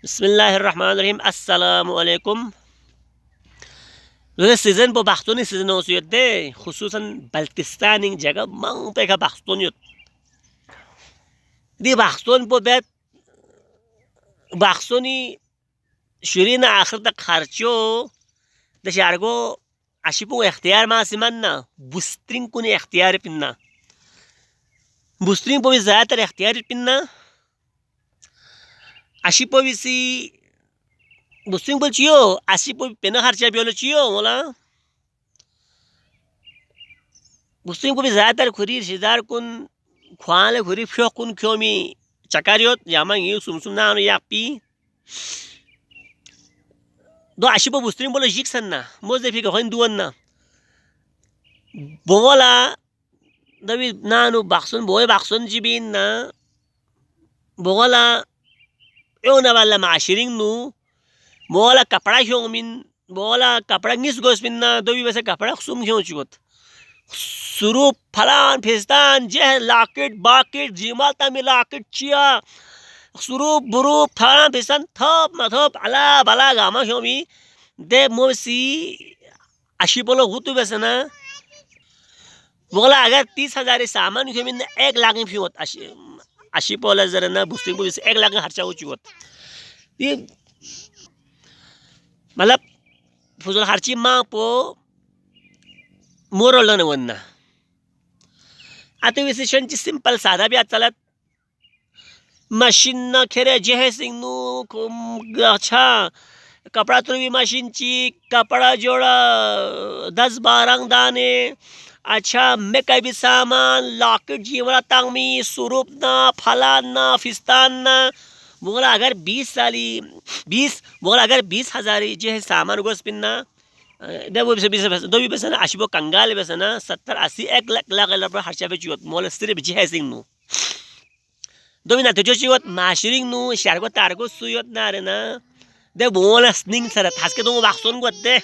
बिस्मिल्लाहिर्रहमानिर्रहीम अस्सलामुअलैकुम। सीज़न बो बख्तोनी सीज़न ओसुयत दे खुसूसन बल्तिस्तान इन जगह mang पे का बख्तोन युत दी बख्तोन बो बेत बख्तोनी शुरीना आखिर तक खर्चो दशारगो अशिपो इख्तियार मा सिमन्ना बुस्त्रिंग कुनी इख्तियार पिन्ना बुस्त्रिंग बो ज़्यादातर इख्तियार पिन्ना अशिपो विसी बुस्त्रिंग बोल चियो अशिपो पेना खर्चा बियोलो चियो मोला बुस्त्रिंग बो ज़्यादातर खुरी शिदार कुन ख्वाले खुरी फ्यो कुन क्योमी चकारियोत यामा यू सुमसुम ना यापी दो अशिपो बुस्त्रिंग बोलो जिक्सन्ना मोजे फिक होइन दुवन्ना बोला दबी नानु बक्सन बोए बक्सन जिबिन ना बोला योना वाला माशिरिंग नु बोला कपड़ा क्यों बोला कपड़ा निस गोस्पिन ना दो भी वैसे कपड़ा सुम क्यों चुकत सुरूप फलान फिस्तान जह लाकेट बाकेट जिमाता में लाकेट चिया सुरूप बुरूप फलान फिस्तान थप मथप अला बला गामा क्यों भी दे मोसी अशिपोलो गुतु वैसे ना बोला अगर 30,000 सामान क्यों मिन 1 लाख में फियोत अशिपोला जरा ना बुस्टिंग को 1 लाख खर्चा हो चुकत ये मतलब फुजल खर्ची मां पो मोरल न वन्ना आता विशेषण ची सिंपल साधा भी चलत मशीन न खेरे जेहे सिंग नु अच्छा कपड़ा तुरवी मशीन ची कपड़ा जोड़ा 10-12 दाने अच्छा मैं कभी सामान लॉकेट जीवरा तंगमी सुरूप ना फलान ना फिस्तान ना बोला अगर 20 बोला अगर 20,000 जे सामान गोस पिन्ना दो भी बस ना अशिबो कंगाल बस ना 70-80 1 लाख रुपये खर्चा पे चुवत मोल सिर्फ जे सिंग नु दो भी ना तो चुवत माशरिंग नु शारगो तारगो सुयत ना रे ना दे बोला स्निंग सरत हसके दो बाक्सोन गोत दे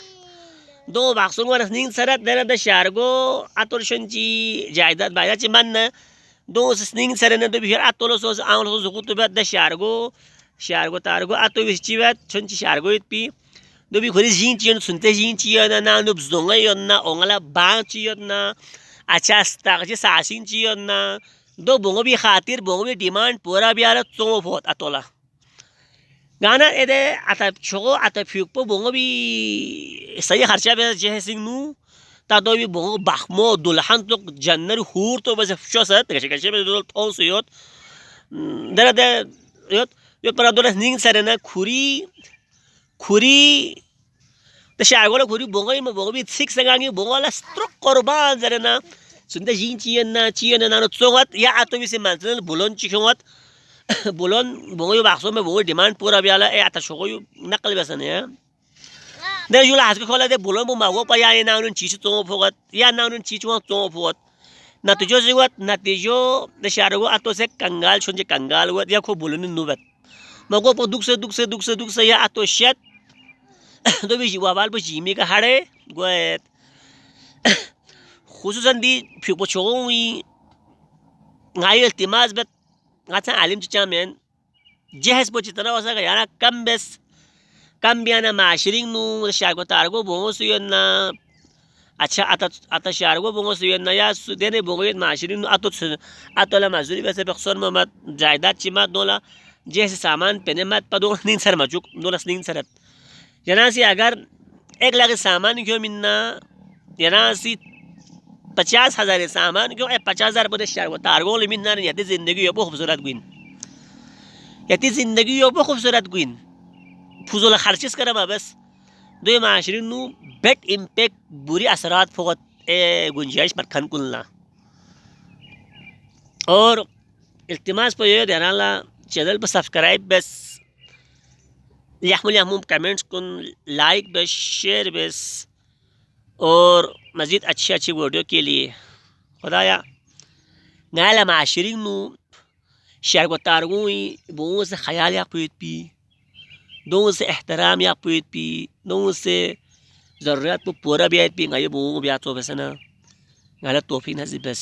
दो बाक्सोन गोत स्निंग सरत दे द शारगो आतोरशनची जायदाद बायदाची मन दो स्निंग सरने दो भी आतोलो सो आंलो सो कुतु बद द शारगो तारगो आतो विची बद छनची शारगो इतपी दो भी खुरी जीन चियन सुनते जीन चियन ना नु बजोंगा यन्ना ओंगला बांग चियन ना अच्छा स्तागजे सासिन चियन ना दो बोंगो भी खातिर बोंगो भी डिमांड पूरा भी आला चोमो फोत अतोला गाना एदे आता छोगो आता फ्यूपो बोंगो भी सही खर्चा पे जे सिंग नु ता दो भी बोंगो बाखमो दुल्हन तो जन्नर हूर तो बस शोसत कशे पे दो थोस योत दरा दे योत पर दो निंग सरना खुरी तो शागोला खुरी बोंगो भी सिक्स संगांगी बोंगोला स्ट्रोक कुर्बान जरना सुंदर जीन चियन ना चोगत या आतो भी से मानसन बुलोन चिखोत बुलोन बोंगो बाक्सो में बोंगो डिमांड पूरा भी आला ए आता शोगो नकल बेसन है दे जुला हाथ को खोला दे बुलोन बो मागो पया ना उन चीज तो फोगत या ना उन चीज तो फोगत नतीजो जिवत नतीजो दे शारगो आतो से कंगाल छुंजे कंगाल वत या खो बुलोन नुबत मगो पो दुख से या आतो शेत तो भी वाबाल बो जीमी का हाड़े गोयत खुसूसन दी फिपो छोई गाय इल्तिमास बत गाथा आलिम चामेन जहस बो चितना वसा का याना कम बियाना माशरिंग नु शारगो तारगो बोंगो सुयना अच्छा आता शारगो बोंगो सुयना या सुदेने बोंगो माशरिंग नु आतोला मजूरी वैसे बक्सर मत जायदाद चिमा दोला जैसे सामान पेने मत पदो नींद सर मचुक दोला नींद सरत जनासी अगर 1 लाख सामान क्यों मिलना जनासी 50,000 सामान क्यों 50,000 बोले शारगो तारगो ले मिलना यति जिंदगी यो खूबसूरत गुइन यति जिंदगी यो खूबसूरत गुइन फुजूल खर्चिस करा बस दो माशरी नु बेट इम्पैक्ट बुरी असरात फोगत ए गुंजाइश पर खन कुलना और इल्तिमास पर ये देनाला चैनल पर सब्सक्राइब बस यामुम कमेंट्स कुन लाइक बस शेयर बस और मज़ीद अच्छी वीडियो के लिए खुदाया नाला माशरी नु शारगो तारगो बों से ख्याल या पी दो से एहतराम या पी दो से ज़रूरत को पूरा भी पी गाय बों भी तो बस ना गलत तोफ़ी नज़ी बस